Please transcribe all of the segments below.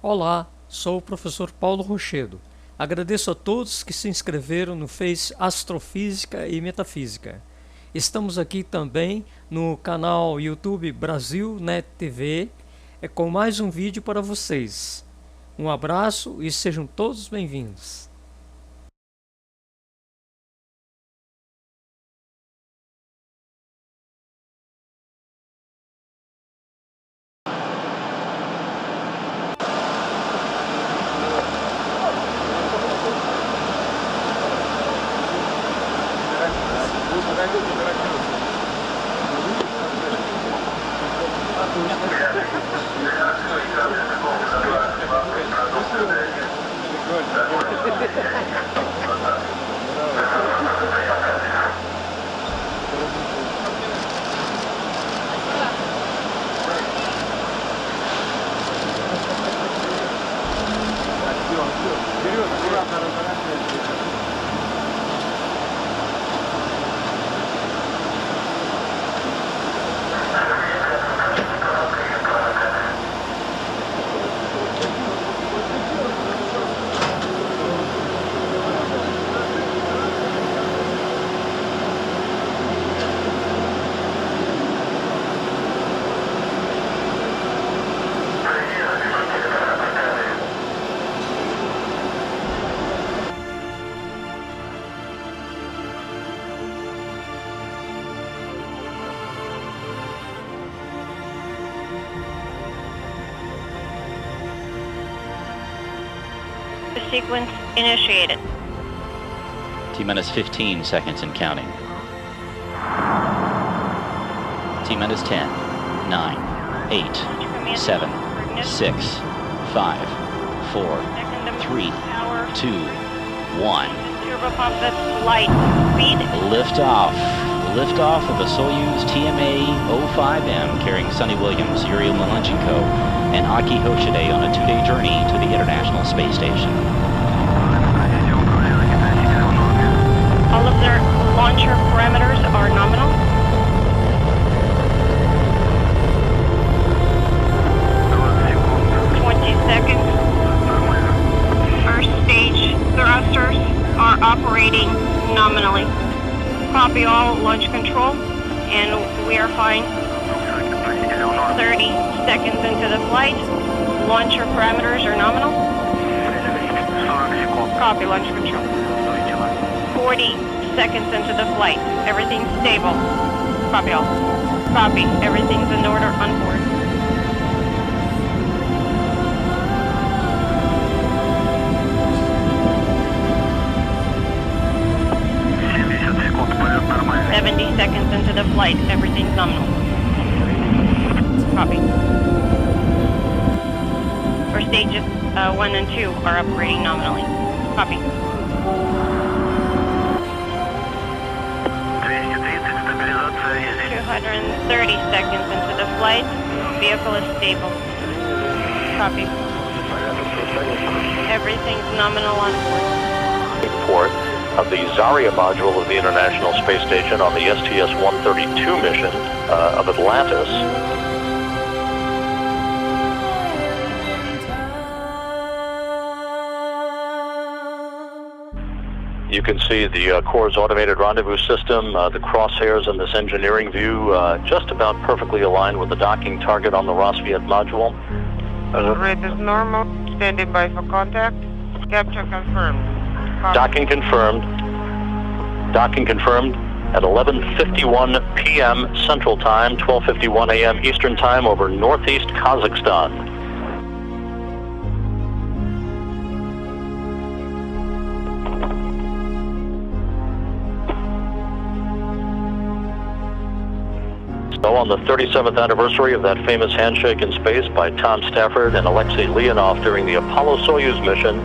Olá, sou o professor Paulo Rochedo. Agradeço a todos que se inscreveram no Face Astrofísica e Metafísica. Estamos aqui também no canal YouTube Brasil Net TV com mais um vídeo para vocês. Um abraço e sejam todos bem-vindos. Sequence initiated. T-minus 15 seconds and counting. T-minus 10, 9, 8, 7, 6, 5, 4, 3, 2, 1. Turbopump at light speed. Liftoff. Liftoff of the Soyuz TMA-05M carrying Sonny Williams, Yuri Malenchenko, and Aki Hoshide on a 2-day journey to the International Space Station. All of their launcher parameters are nominal. Seconds. First stage thrusters are operating nominally. Copy all launch control, and we are fine. 30 seconds into the flight. Launcher parameters are nominal. Copy launch control. 40 seconds into the flight. Everything's stable. Copy all. Copy. Everything's in order on board. Seconds into the flight, everything's nominal. Copy. For stages 1 and 2 are operating nominally. Copy. 230 seconds into the flight, vehicle is stable. Copy. Everything's nominal on board. Of the Zarya module of the International Space Station on the STS-132 mission of Atlantis. You can see the Core's automated rendezvous system, the crosshairs in this engineering view, just about perfectly aligned with the docking target on the Rosviet module. Rate is normal, standing by for contact, capture confirmed. Docking confirmed. Docking confirmed at 11:51 p.m. Central Time, 12:51 a.m. Eastern Time over northeast Kazakhstan. So on the 37th anniversary of that famous handshake in space by Tom Stafford and Alexei Leonov during the Apollo-Soyuz mission,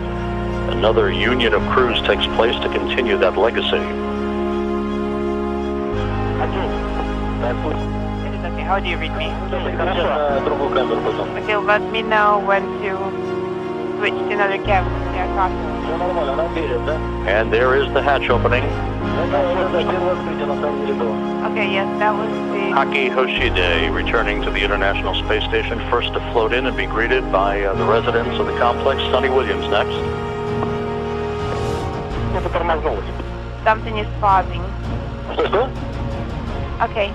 another union of crews takes place to continue that legacy. Okay, how do you read me? Okay, let me know when to switched to another cabin. Yeah, copy. And there is the hatch opening. Okay, yes, that was the... Aki Hoshide returning to the International Space Station, first to float in and be greeted by the residents of the complex. Sonny Williams next. Something is pausing. Okay.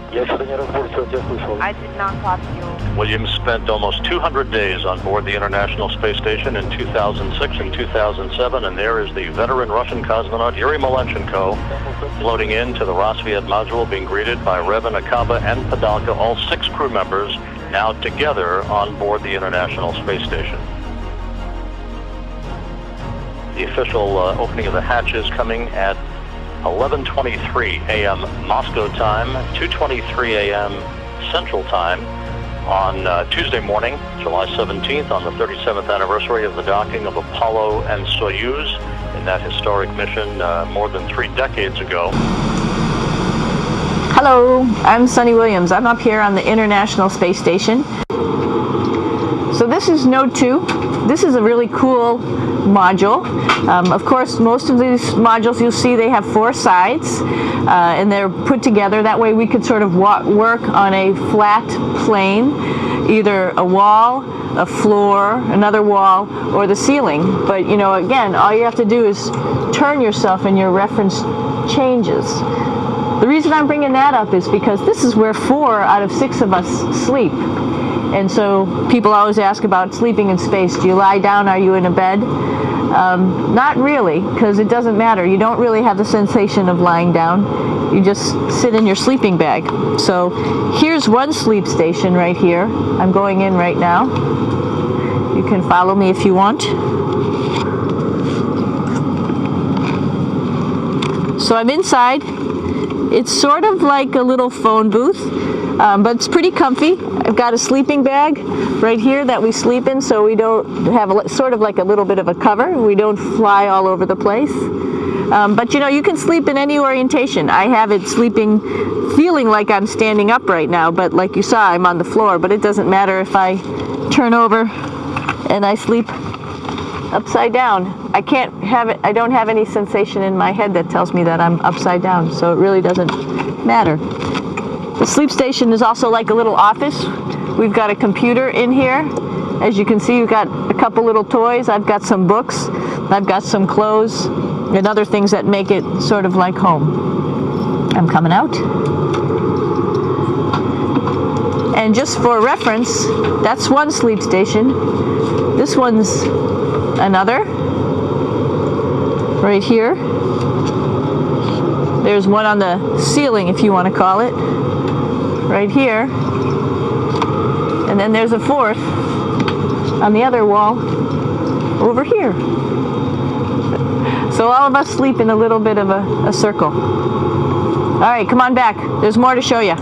I did not copy you. Williams spent almost 200 days on board the International Space Station in 2006 and 2007, and there is the veteran Russian cosmonaut Yuri Malenchenko floating into the Rosviet module, being greeted by Revan, Akaba, and Padalka, all 6 crew members now together on board the International Space Station. The official opening of the hatches coming at 11:23 a.m. Moscow time, 2:23 a.m. Central Time on Tuesday morning, July 17th, on the 37th anniversary of the docking of Apollo and Soyuz in that historic mission more than 3 decades ago. Hello, I'm Sonny Williams. I'm up here on the International Space Station. So this is Node 2. This is a really cool module. Of course, most of these modules you'll see they have 4 sides and they're put together. That way we could sort of work on a flat plane, either a wall, a floor, another wall, or the ceiling. But you know, again, all you have to do is turn yourself and your reference changes. The reason I'm bringing that up is because this is where 4 out of 6 of us sleep. And so people always ask about sleeping in space. Do you lie down? Are you in a bed? Not really, because it doesn't matter. You don't really have the sensation of lying down. You just sit in your sleeping bag. So here's one sleep station right here. I'm going in right now. You can follow me if you want. So I'm inside. It's sort of like a little phone booth, but it's pretty comfy. I've got a sleeping bag right here that we sleep in, so we don't have sort of like a little bit of a cover. We don't fly all over the place. But you know, you can sleep in any orientation. I have it sleeping, feeling like I'm standing up right now, but like you saw, I'm on the floor. But it doesn't matter if I turn over and I sleep upside down. I can't have it, I don't have any sensation in my head that tells me that I'm upside down, so it really doesn't matter. The sleep station is also like a little office. We've got a computer in here. As you can see, we've got a couple little toys. I've got some books. I've got some clothes and other things that make it sort of like home. I'm coming out. And just for reference, that's one sleep station. This one's another. Right here. There's one on the ceiling, if you want to call it. Right here. And then there's a 4th on the other wall over here. So all of us sleep in a little bit of a circle. All right, come on back. There's more to show you.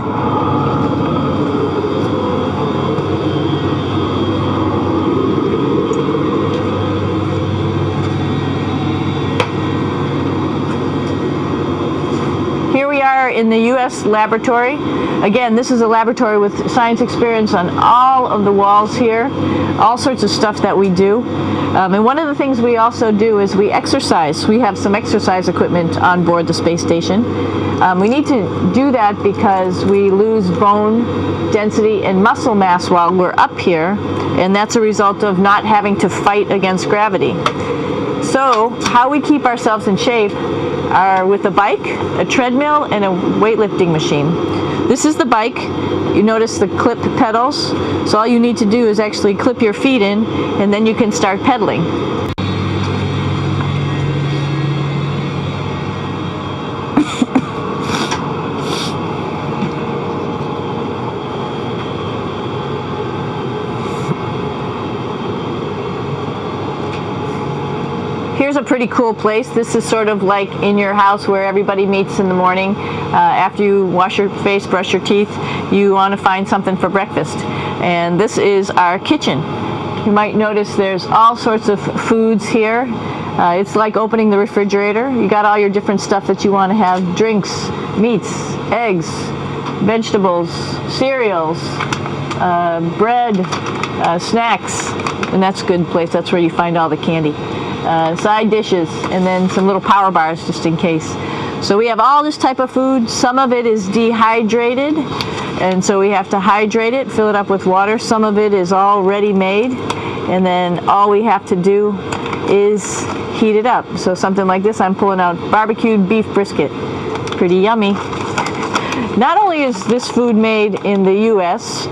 In the U.S. laboratory. Again, this is a laboratory with science experience on all of the walls here, all sorts of stuff that we do. And one of the things we also do is we exercise. We have some exercise equipment on board the space station. We need to do that because we lose bone density and muscle mass while we're up here, and that's a result of not having to fight against gravity. So how we keep ourselves in shape are with a bike, a treadmill, and a weightlifting machine. This is the bike. You notice the clip pedals. So all you need to do is actually clip your feet in, and then you can start pedaling. Here's a pretty cool place. This is sort of like in your house where everybody meets in the morning. After you wash your face, brush your teeth, you want to find something for breakfast. And this is our kitchen. You might notice there's all sorts of foods here. It's like opening the refrigerator. You got all your different stuff that you want to have. Drinks, meats, eggs, vegetables, cereals, bread, snacks, and that's a good place. That's where you find all the candy. Side dishes, and then some little power bars just in case. So we have all this type of food. Some of it is dehydrated, and so we have to hydrate it, fill it up with water. Some of it is already made, and then all we have to do is heat it up. So something like this, I'm pulling out barbecued beef brisket. Pretty yummy. Not only is this food made in the US,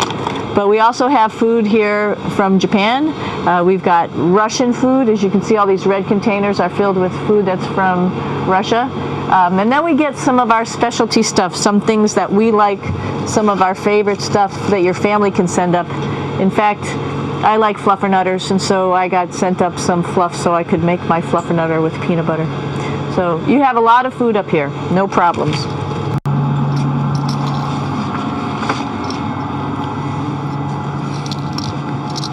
but we also have food here from Japan. We've got Russian food. As you can see, all these red containers are filled with food that's from Russia. And then we get some of our specialty stuff, some things that we like, some of our favorite stuff that your family can send up. In fact, I like fluffernutters, and so I got sent up some fluff so I could make my fluffernutter with peanut butter. So you have a lot of food up here, no problems.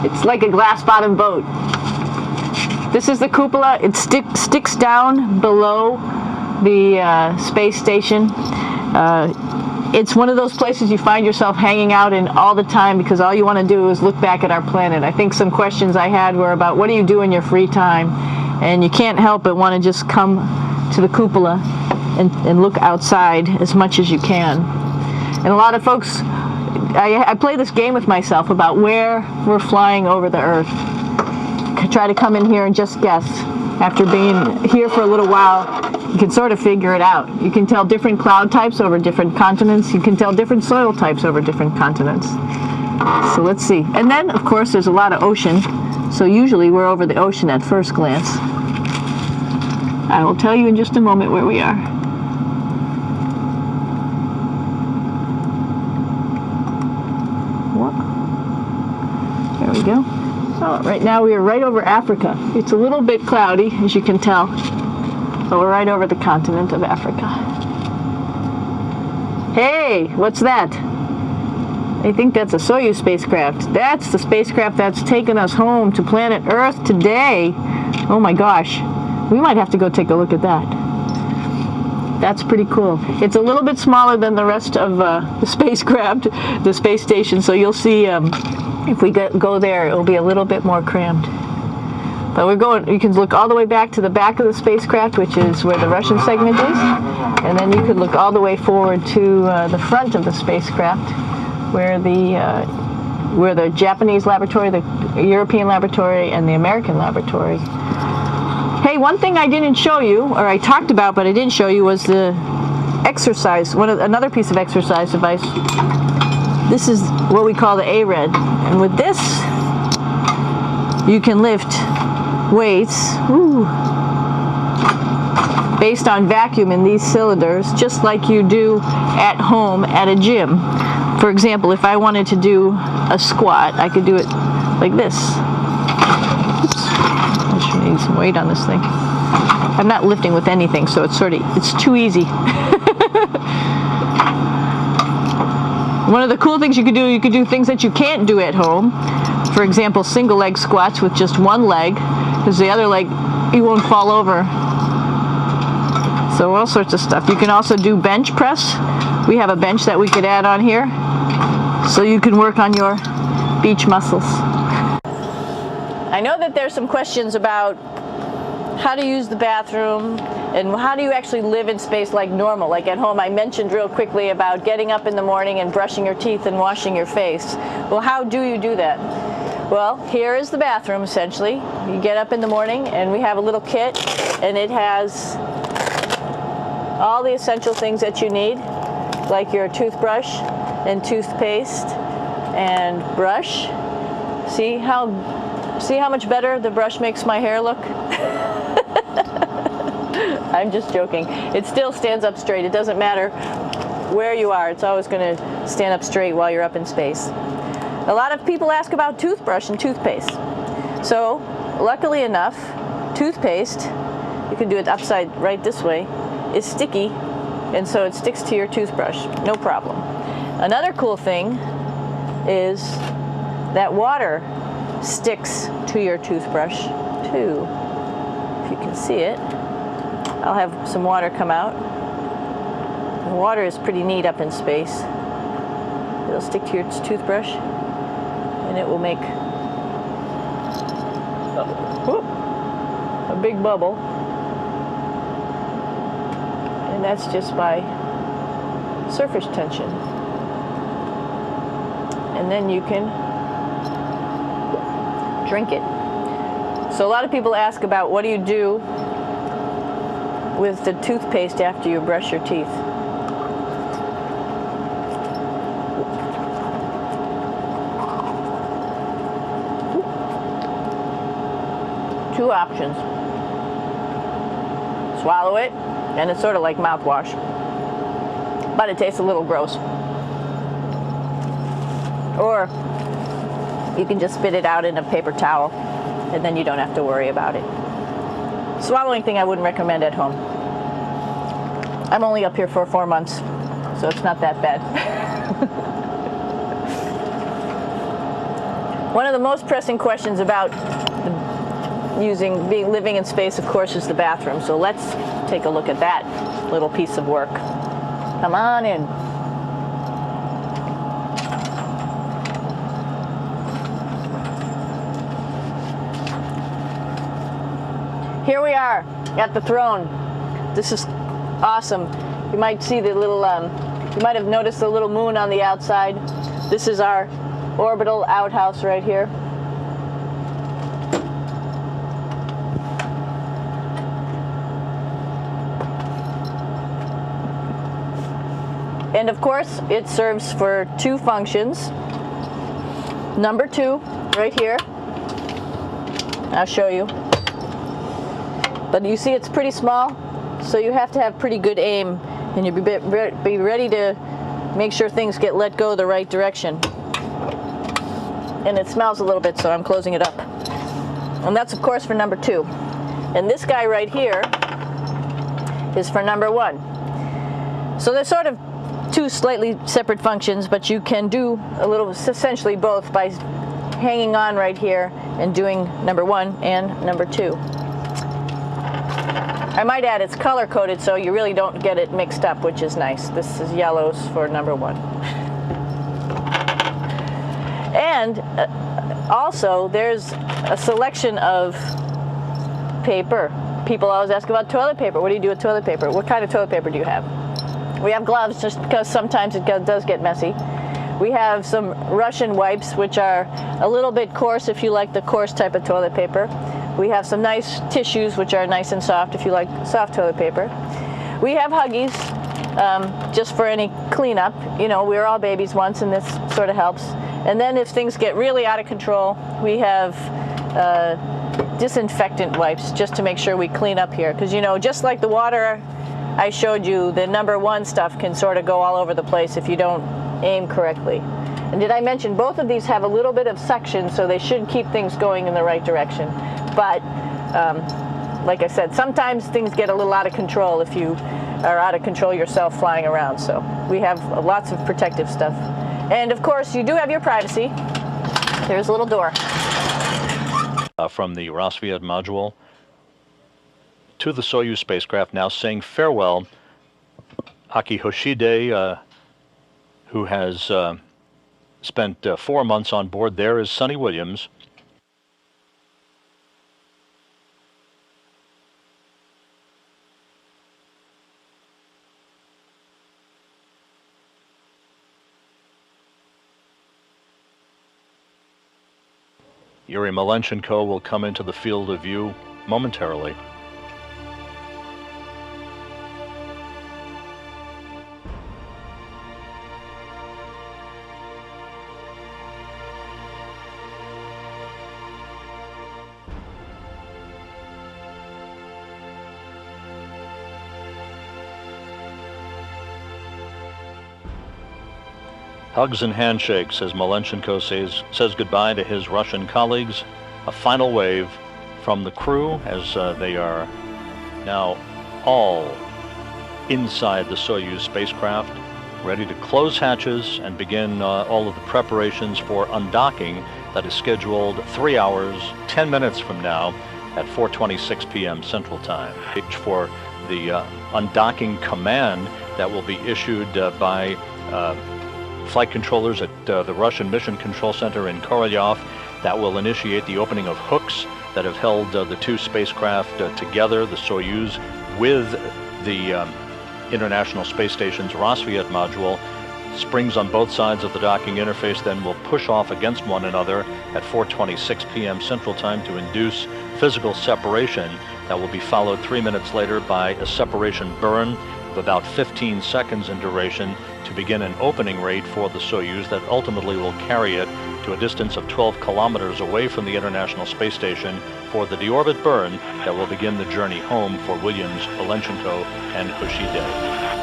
It's like a glass-bottom boat. This is the cupola. It sticks down below the space station. It's one of those places you find yourself hanging out in all the time because all you want to do is look back at our planet. I think some questions I had were about what do you do in your free time? And you can't help but want to just come to the cupola and look outside as much as you can. And a lot of folks, I play this game with myself about where we're flying over the Earth. Try to come in here and just guess. After being here for a little while, you can sort of figure it out. You can tell different cloud types over different continents. You can tell different soil types over different continents. So let's see. And then, of course, there's a lot of ocean. So usually we're over the ocean at first glance. I will tell you in just a moment where we are. There we go. Oh, right now we are right over Africa. It's a little bit cloudy, as you can tell, but we're right over the continent of Africa. Hey, what's that? I think that's a Soyuz spacecraft. That's the spacecraft that's taken us home to planet Earth today. Oh my gosh. We might have to go take a look at that. That's pretty cool. It's a little bit smaller than the rest of the spacecraft, the space station, so you'll see if we go there, it'll be a little bit more crammed. But we're going, you can look all the way back to the back of the spacecraft, which is where the Russian segment is, and then you could look all the way forward to the front of the spacecraft, where the Japanese laboratory, the European laboratory, and the American laboratory. Hey, one thing I didn't show you, or I talked about but I didn't show you, was the exercise, another piece of exercise device. This is what we call the A-Red, and with this you can lift weights based on vacuum in these cylinders, just like you do at home at a gym. For example, if I wanted to do a squat, I could do it like this. Oops. I should need some weight on this thing. I'm not lifting with anything, so it's too easy. One of the cool things you could do things that you can't do at home. For example, single leg squats with just one leg, because the other leg, you won't fall over. So all sorts of stuff. You can also do bench press. We have a bench that we could add on here, so you can work on your beach muscles. I know that there's some questions about how to use the bathroom and how do you actually live in space like normal, like at home. I mentioned real quickly about getting up in the morning and brushing your teeth and washing your face. Well, how do you do that? Well, here is the bathroom essentially. You get up in the morning and we have a little kit, and it has all the essential things that you need, like your toothbrush and toothpaste and brush. See how much better the brush makes my hair look? I'm just joking. It still stands up straight. It doesn't matter where you are. It's always going to stand up straight while you're up in space. A lot of people ask about toothbrush and toothpaste. So, luckily enough, toothpaste, you can do it upside right this way, is sticky, and so it sticks to your toothbrush. No problem. Another cool thing is that water sticks to your toothbrush too. If you can see it, I'll have some water come out. The water is pretty neat up in space. It'll stick to your toothbrush, and it will make whoop, a big bubble. And that's just by surface tension. And then you can drink it. So a lot of people ask about what do you do with the toothpaste after you brush your teeth. Two options. Swallow it, and it's sort of like mouthwash, but it tastes a little gross. Or you can just spit it out in a paper towel, and then you don't have to worry about it. Swallowing thing I wouldn't recommend at home. I'm only up here for 4 months, so it's not that bad. One of the most pressing questions about living in space, of course, is the bathroom. So let's take a look at that little piece of work. Come on in. Here we are at the throne. This is awesome. You might see the little, you might have noticed the little moon on the outside. This is our orbital outhouse right here. And of course, it serves for two functions. Number 2, right here. I'll show you. But you see it's pretty small, so you have to have pretty good aim, and you be ready to make sure things get let go the right direction. And it smells a little bit, so I'm closing it up. And that's of course for number 2. And this guy right here is for number 1. So they're sort of two slightly separate functions, but you can do a little, essentially both, by hanging on right here and doing number 1 and number 2. I might add it's color coded, so you really don't get it mixed up, which is nice. This is yellows for number 1. And also there's a selection of paper. People always ask about toilet paper. What do you do with toilet paper? What kind of toilet paper do you have? We have gloves, just because sometimes it does get messy. We have some Russian wipes, which are a little bit coarse if you like the coarse type of toilet paper. We have some nice tissues, which are nice and soft if you like soft toilet paper. We have Huggies, just for any cleanup. You know, we were all babies once, and this sort of helps. And then if things get really out of control, we have disinfectant wipes, just to make sure we clean up here. Because, you know, just like the water I showed you, the number 1 stuff can sort of go all over the place if you don't aim correctly. And did I mention both of these have a little bit of suction, so they should keep things going in the right direction. But like I said, sometimes things get a little out of control if you are out of control yourself flying around. So we have lots of protective stuff. And of course, you do have your privacy. There's a little door. From the Rosviet module to the Soyuz spacecraft, now saying farewell. Aki Hoshide, who has spent 4 months on board. There is Sonny Williams. Yuri Malenchenko will come into the field of view momentarily. Hugs and handshakes as Malenchenko says goodbye to his Russian colleagues. A final wave from the crew as they are now all inside the Soyuz spacecraft, ready to close hatches and begin all of the preparations for undocking that is scheduled 3 hours, 10 minutes from now at 4:26 p.m. Central Time. For the undocking command that will be issued by flight controllers at the Russian Mission Control Center in Korolyov, that will initiate the opening of hooks that have held the two spacecraft together, the Soyuz with the International Space Station's Rassvet module. Springs on both sides of the docking interface then will push off against one another at 4:26 p.m. Central Time to induce physical separation that will be followed 3 minutes later by a separation burn of about 15 seconds in duration to begin an opening rate for the Soyuz that ultimately will carry it to a distance of 12 kilometers away from the International Space Station for the deorbit burn that will begin the journey home for Williams, Lenchenko, and Hoshide.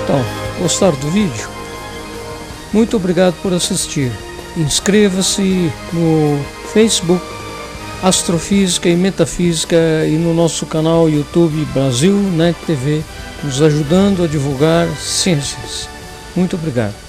Então, gostaram do vídeo? Muito obrigado por assistir. Inscreva-se no Facebook Astrofísica e Metafísica e no nosso canal YouTube Brasil Net TV, nos ajudando a divulgar ciências. Muito obrigado.